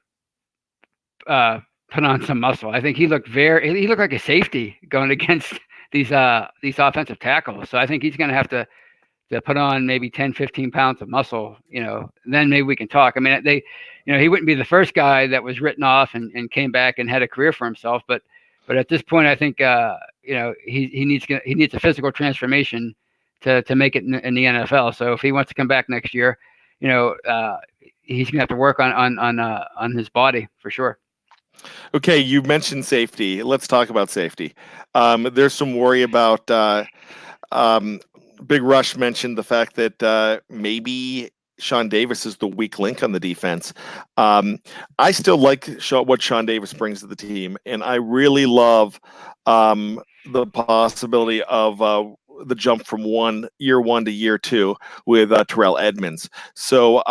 put on some muscle. I think he looked like a safety going against these offensive tackles. So I think he's going to have to put on maybe 10, 15 pounds of muscle, then maybe we can talk. I mean, he wouldn't be the first guy that was written off and came back and had a career for himself. But at this point, I think, he needs a physical transformation to make it in the NFL. So if he wants to come back next year, he's going to have to work on his body for sure. Okay, you mentioned safety. Let's talk about safety. There's some worry about Big Rush mentioned the fact that maybe Sean Davis is the weak link on the defense. I still like what Sean Davis brings to the team, and I really love the possibility of the jump from year one to year two with Terrell Edmonds. So,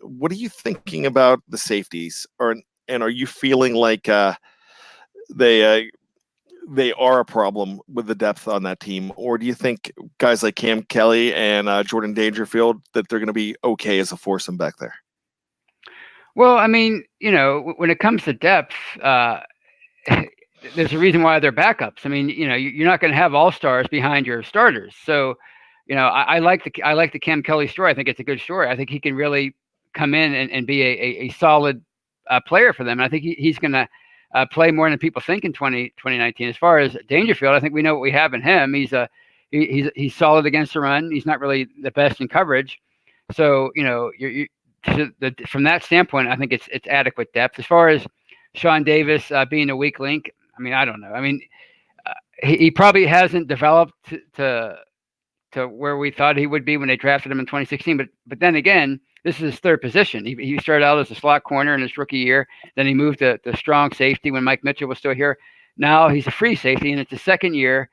what are you thinking about the safeties, and are you feeling like they are a problem with the depth on that team, or do you think guys like Cam Kelly and Jordan Dangerfield that they're going to be okay as a foursome back there? Well, I mean, when it comes to depth, there's a reason why they're backups. I mean, you're not going to have all-stars behind your starters. So, I like the Cam Kelly story. I think it's a good story. I think he can really come in and be a solid player for them. And I think he's going to play more than people think in 2019. As far as Dangerfield, I think we know what we have in him. He's solid against the run. He's not really the best in coverage. So, from that standpoint, I think it's adequate depth. As far as Sean Davis being a weak link, I mean, I don't know. I mean, he probably hasn't developed to where we thought he would be when they drafted him in 2016. But then again, this is his third position. He started out as a slot corner in his rookie year. Then he moved to strong safety when Mike Mitchell was still here. Now he's a free safety, and it's the second year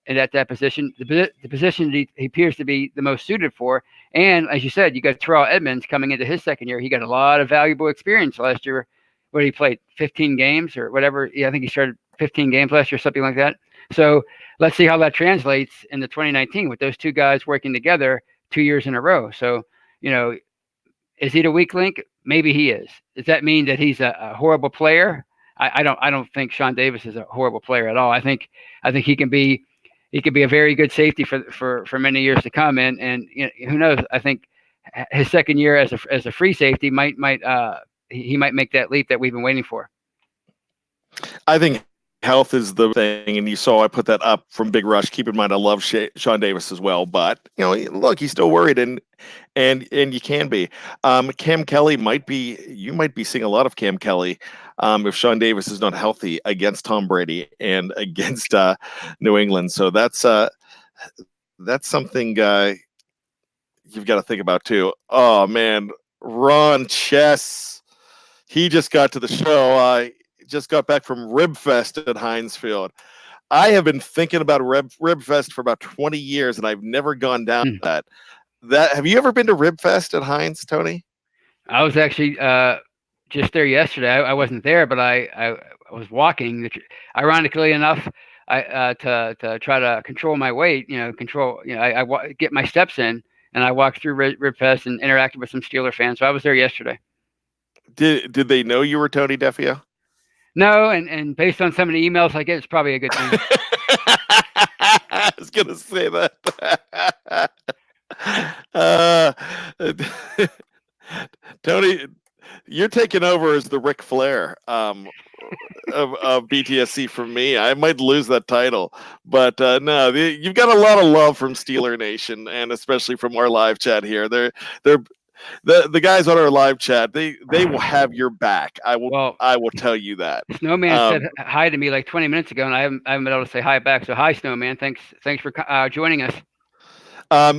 at that position, the position he appears to be the most suited for. And as you said, you got Terrell Edmonds coming into his second year. He got a lot of valuable experience last year. Where he played 15 games or whatever. Yeah, I think he started 15 games last year, something like that. So let's see how that translates into 2019 with those two guys working together 2 years in a row. So, is he the weak link? Maybe he is. Does that mean that he's a horrible player? I don't think Sean Davis is a horrible player at all. I think he can be a very good safety for many years to come. And who knows? I think his second year as a free safety might he might make that leap that we've been waiting for. I think health is the thing, and you saw I put that up from Big Rush. Keep in mind, I love Sean Davis as well, but look, he's still worried, and you can be. Cam Kelly you might be seeing a lot of Cam Kelly if Sean Davis is not healthy against Tom Brady and against New England. So that's something you've got to think about too. Oh man, Ron Chess. He just got to the show. I just got back from Rib Fest at Heinz Field. I have been thinking about Rib Fest for about 20 years, and I've never gone down that. Have you ever been to Rib Fest at Heinz, Tony? I was actually just there yesterday. I wasn't there, but I was walking. Ironically enough, to try to control my weight, I get my steps in, and I walked through Rib Fest and interacted with some Steeler fans. So I was there yesterday. Did they know you were Tony Defeo? No, and based on some of the emails I get, it's probably a good thing. I was gonna say that. Tony, you're taking over as the Ric Flair of BTSC from me. I might lose that title, but no, you've got a lot of love from Steeler Nation, and especially from our live chat here. The guys on our live chat, they will have your back. I will tell you that. Snowman said hi to me like 20 minutes ago, and I haven't been able to say hi back. So hi, Snowman. Thanks for joining us.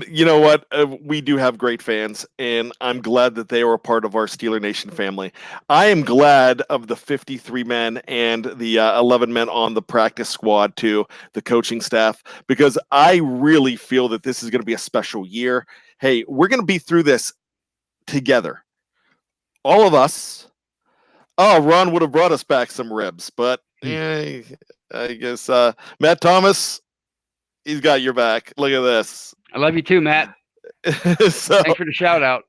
You know what? We do have great fans, and I'm glad that they are a part of our Steeler Nation family. I am glad of the 53 men and the 11 men on the practice squad too, the coaching staff, because I really feel that this is going to be a special year. Hey, we're going to be through this together, all of us. Oh, Ron would have brought us back some ribs, but I guess Matt Thomas, he's got your back. Look at this. I love you too, Matt. Thanks for the shout out.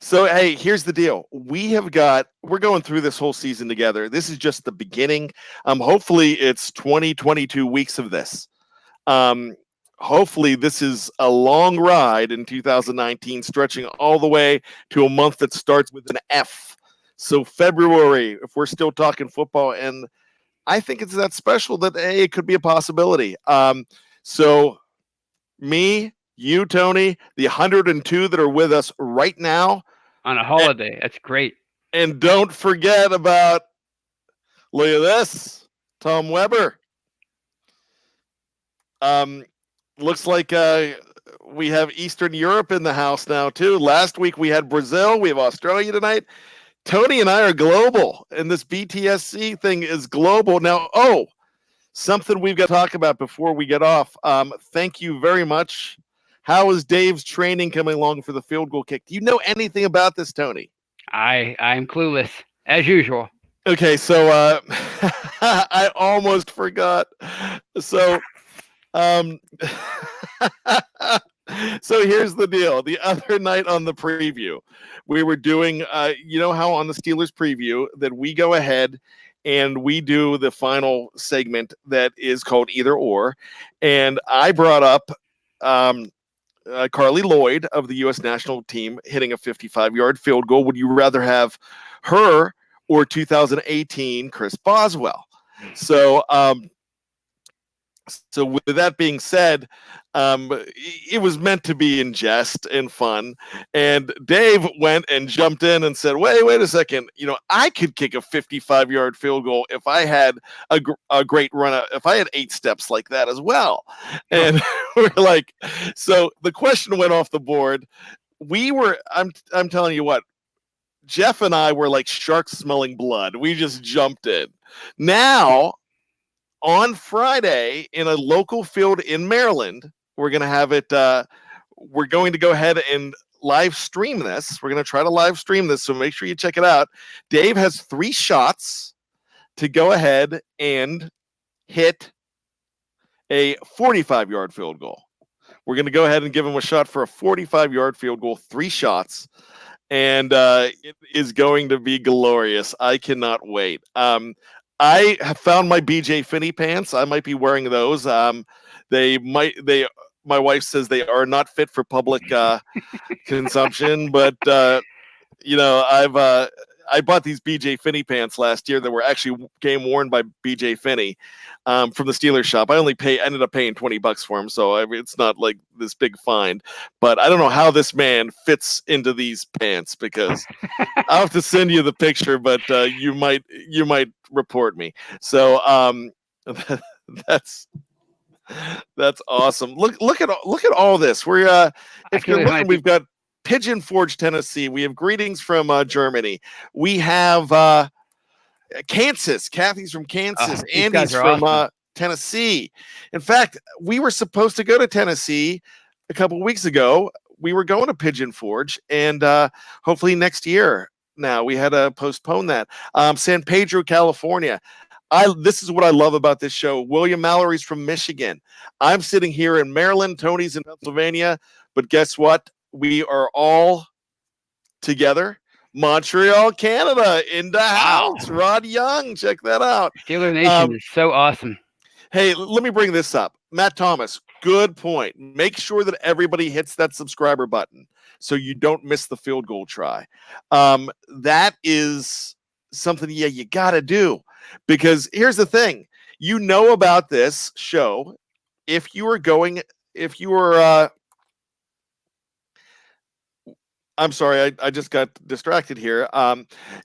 So hey, here's the deal. We're going through this whole season together. This is just the beginning. Hopefully it's 22 weeks of this. Hopefully this is a long ride in 2019, stretching all the way to a month that starts with an F. So February, if we're still talking football, and I think it's that special that it could be a possibility. So me, you, Tony, the 102 that are with us right now on a holiday. That's great. And don't forget about, look at this, Tom Weber. Looks like we have Eastern Europe in the house now too. Last week we had Brazil. We have Australia tonight. Tony and I are global, and this BTSC thing is global now. Oh, something we've got to talk about before we get off. Thank you very much. How is Dave's training coming along for the field goal kick? Do you know anything about this, Tony? I'm clueless as usual. Okay, so I almost forgot. So so here's the deal. The other night on the preview, we were doing you know how on the Steelers preview that we go ahead and we do the final segment that is called Either Or, and I brought up Carly Lloyd of the U.S. national team hitting a 55-yard field goal. Would you rather have her or 2018 Chris Boswell? So so with that being said, it was meant to be in jest and fun. And Dave went and jumped in and said, wait a second. You know, I could kick a 55-yard field goal if I had a great run. If I had 8 steps like that as well. And we're like, so the question went off the board. I'm telling you what, Jeff and I were like sharks smelling blood. We just jumped in. Now, on Friday in a local field in Maryland, we're going to have it. We're going to go ahead and live stream this. We're going to try to live stream this, so make sure you check it out. Dave has 3 shots to go ahead and hit a 45-yard field goal. We're going to go ahead and give him a shot for a 45-yard field goal, 3 shots, and it is going to be glorious. I cannot wait. I have found my BJ Finney pants. I might be wearing those. My wife says they are not fit for public consumption, but you know, I bought these BJ Finney pants last year that were actually game worn by BJ Finney from the Steelers shop. I ended up paying $20 for them, so it's not like this big find. But I don't know how this man fits into these pants, because I'll have to send you the picture, but you might report me. So that's awesome. Look at all this. We're if you're looking, we've got Pigeon Forge, Tennessee. We have greetings from Germany. We have Kansas. Kathy's from Kansas. Andy's from awesome. Tennessee. In fact, we were supposed to go to Tennessee a couple weeks ago. We were going to Pigeon Forge, and hopefully next year. Now we had to postpone that. San Pedro, California. This is what I love about this show. William Mallory's from Michigan. I'm sitting here in Maryland. Tony's in Pennsylvania. But guess what? We are all together. Montreal, Canada, in the house. Rod Young, check that out. Steeler Nation is so awesome. Hey, let me bring this up. Matt Thomas, good point. Make sure that everybody hits that subscriber button so you don't miss the field goal try. That is something, you got to do. Because here's the thing. You know about this show if you were I'm sorry, I just got distracted here.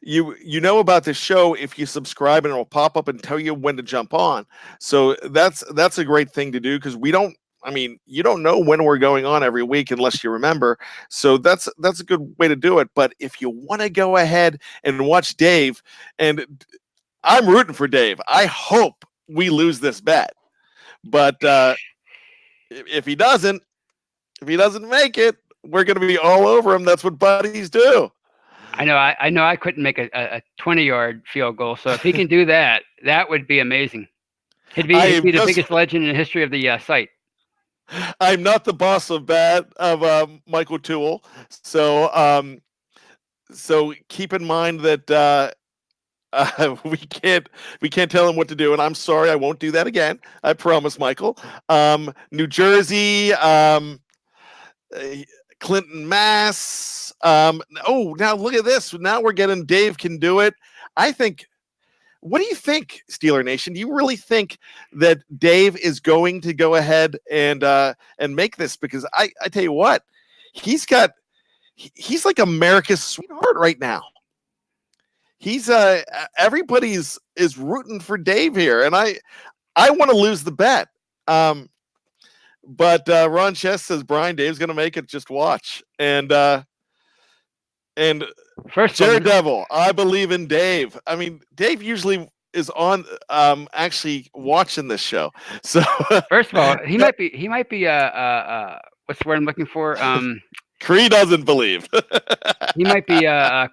You know about this show if you subscribe, and it'll pop up and tell you when to jump on. So that's a great thing to do, because you don't know when we're going on every week unless you remember. So that's a good way to do it. But if you want to go ahead and watch Dave, and I'm rooting for Dave. I hope we lose this bet. But if he doesn't make it, we're going to be all over him. That's what buddies do. I know. I couldn't make a 20-yard field goal. So if he can do that, that would be amazing. He'd be the biggest legend in the history of the site. I'm not the boss of Michael Toole. So keep in mind that we can't tell him what to do. And I'm sorry, I won't do that again. I promise, Michael. New Jersey, Clinton, Mass. Now look at this. Now we're getting Dave can do it. What do you think, Steeler Nation? Do you really think that Dave is going to go ahead and make this? Because I tell you what, he's like America's sweetheart right now. He's everybody is rooting for Dave here, and I want to lose the bet. But Ron Chess says, Brian, Dave's going to make it. Just watch. And Jared Devil, I believe in Dave. I mean, Dave usually is on actually watching this show. So First of all, he might be what's the word I'm looking for? Cree doesn't believe. He might be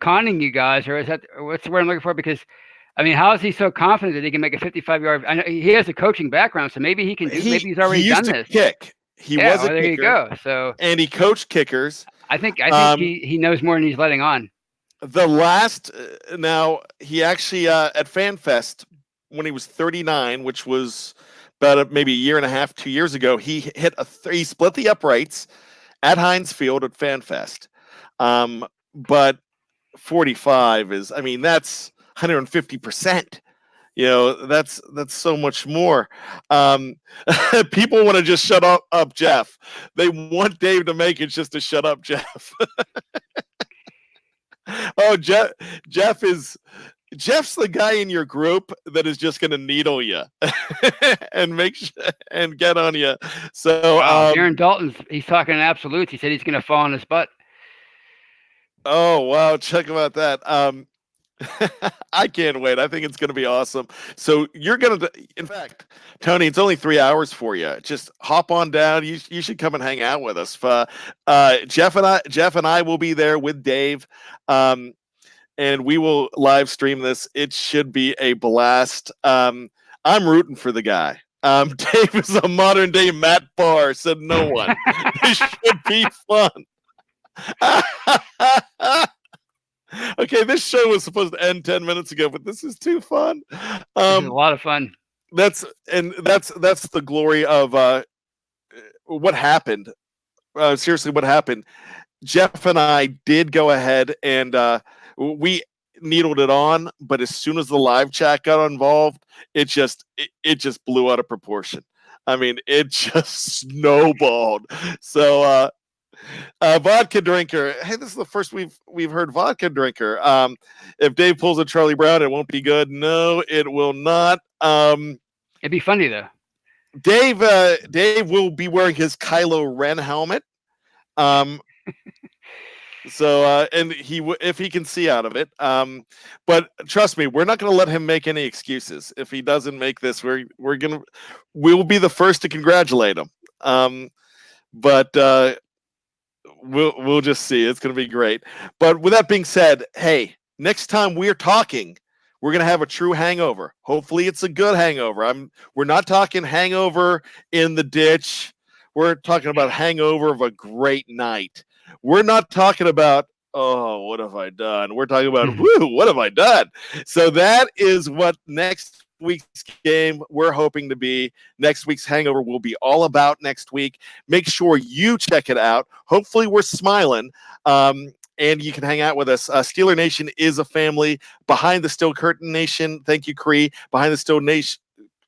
conning you guys, or is that what's the word I'm looking for? Because I mean, how is he so confident that he can make a 55-yard? I know he has a coaching background, so maybe he can do. Maybe he's already done this. Kick. He was a there kicker. You go. So and he coached kickers. I think he knows more than he's letting on. The last now he actually at FanFest when he was 39, which was about maybe a year and a half, 2 years ago, he hit he split the uprights at Heinz Field at FanFest. But 45 is, I mean, that's 150%. You know, that's so much more. People want to just shut up Jeff. They want Dave to make it just to shut up Jeff. Oh, Jeff's the guy in your group that is just going to needle you and and get on you. So Aaron Dalton's, he's talking in absolutes. He said he's going to fall on his butt. Oh, wow. Check about that. I can't wait. I think it's going to be awesome. So you're going to, in fact, Tony, it's only 3 hours for you. Just hop on down. You should come and hang out with us. Jeff and I will be there with Dave. And we will live stream this. It should be a blast. I'm rooting for the guy. Dave is a modern day Matt Barr, said no one. This should be fun. Okay, this show was supposed to end 10 minutes ago, but this is too fun. This is a lot of fun. That's the glory of what happened. Seriously, what happened? Jeff and I did go ahead and we needled it on, but as soon as the live chat got involved, it just blew out of proportion. I mean, it just snowballed. So vodka drinker. Hey, this is the first we've heard vodka drinker. If Dave pulls a Charlie Brown, it won't be good. No, it will not. It'd be funny though. Dave will be wearing his Kylo Ren helmet. So and if he can see out of it. But trust me, we're not going to let him make any excuses. If he doesn't make this, we'll be the first to congratulate him. But we'll just see. It's going to be great. But with that being said, hey, next time we're talking, we're going to have a true hangover. Hopefully it's a good hangover. We're not talking hangover in the ditch. We're talking about hangover of a great night. We're not talking about, oh, what have I done? We're talking about, whoo, what have I done? So that is what next week's game we're hoping to be. Next week's hangover will be all about next week. Make sure you check it out. Hopefully we're smiling. And you can hang out with us. Steeler Nation is a family. Behind the Steel Curtain Nation, thank you, Cree. Behind the Steel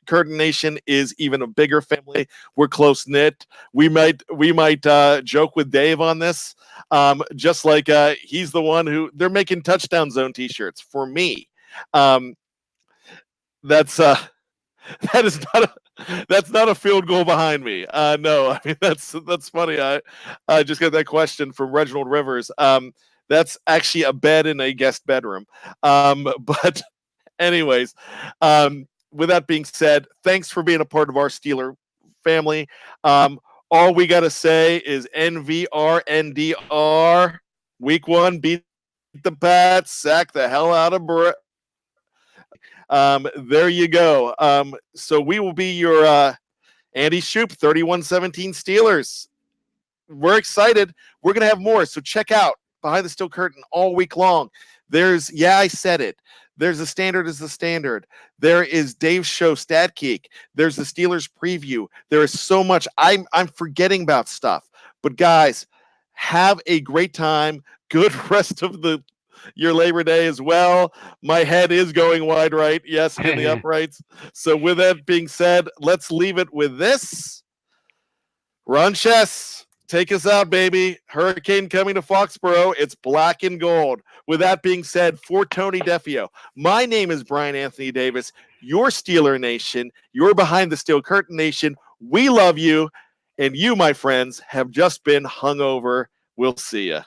Curtain Nation is even a bigger family. We're close knit. We might joke with Dave on this, just like he's the one who they're making Touchdown Zone T-shirts for me. That's not a field goal behind me. No, I mean that's funny. I just got that question from Reginald Rivers. That's actually a bed in a guest bedroom. But anyways, with that being said, thanks for being a part of our Steeler family. All we got to say is NVRNDR. Week 1, beat the Pats, sack the hell out of there you go. So we will be your Andy Shoup, 31-17 Steelers. We're excited. We're going to have more. So check out Behind the Steel Curtain all week long. I said it. There's a standard is the standard. There is Dave's show, Stat Geek. There's the Steelers preview. There is so much. I'm forgetting about stuff. But guys, have a great time. Good rest of your Labor Day as well. My head is going wide right. Yes, in the uprights. So with that being said, let's leave it with this. Ron Chess, take us out, baby. Hurricane coming to Foxborough. It's black and gold. With that being said, for Tony Defeo, my name is Bryan Anthony Davis. Your Steeler Nation. You're Behind the Steel Curtain Nation. We love you. And you, my friends, have just been hungover. We'll see ya.